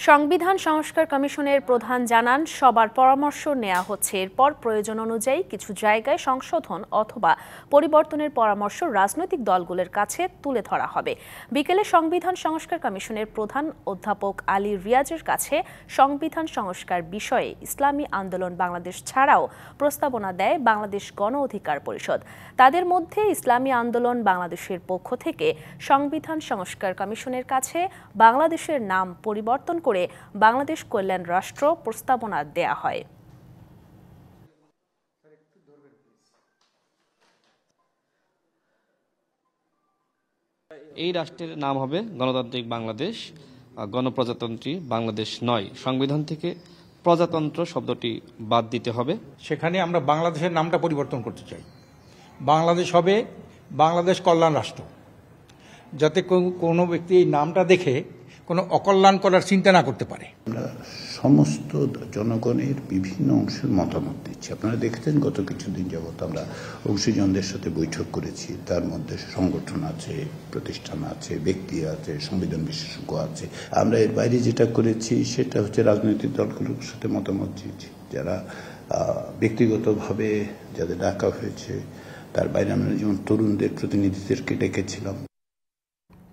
সংবিধান সংস্কার কমিশনের প্রধান জানান, সবার পরামর্শ নেওয়া হচ্ছে। এরপর প্রয়োজন অনুযায়ী কিছু জায়গায় সংশোধন অথবা পরিবর্তনের পরামর্শ রাজনৈতিক দলগুলোর কাছে তুলে ধরা হবে। বিকেলে সংবিধান সংস্কার কমিশনের প্রধান অধ্যাপক আলী রিয়াজের কাছে সংবিধান সংস্কার বিষয়ে ইসলামী আন্দোলন বাংলাদেশ ছাড়াও প্রস্তাবনা দেয় বাংলাদেশ গণ অধিকার পরিষদ। তাদের মধ্যে ইসলামী আন্দোলন বাংলাদেশের পক্ষ থেকে সংবিধান সংস্কার কমিশনের কাছে বাংলাদেশের নাম পরিবর্তন করে বাংলাদেশ কল্যাণ রাষ্ট্র প্রস্তাবনা দেয়া হয়। এই রাষ্ট্রের নাম হবে গণতান্ত্রিক বাংলাদেশ, গণপ্রজাতন্ত্রী বাংলাদেশ নয়। সংবিধান থেকে প্রজাতন্ত্র শব্দটি বাদ দিতে হবে। সেখানে আমরা বাংলাদেশের নামটা পরিবর্তন করতে চাই। বাংলাদেশ হবে বাংলাদেশ কল্যাণ রাষ্ট্র, যাতে কোনো ব্যক্তি এই নামটা দেখে কোনো অকল্যাণ করার চিন্তা না করতে পারে। আমরা সমস্ত জনগণের বিভিন্ন অংশের মতামত দিচ্ছি। আপনারা দেখেছেন গত কিছুদিন যাবৎ আমরা অংশীজনদের সাথে বৈঠক করেছি। তার মধ্যে সংগঠন আছে, প্রতিষ্ঠান আছে, ব্যক্তি আছে, সংবিধান বিশেষজ্ঞ আছে। আমরা এর বাইরে যেটা করেছি সেটা হচ্ছে রাজনৈতিক দলগুলোর সাথে মতামত দিয়েছি। যারা ব্যক্তিগতভাবে যাদের ডাকা হয়েছে, তার বাইরে আমরা যেমন তরুণদের প্রতিনিধিদেরকে ডেকেছিলাম।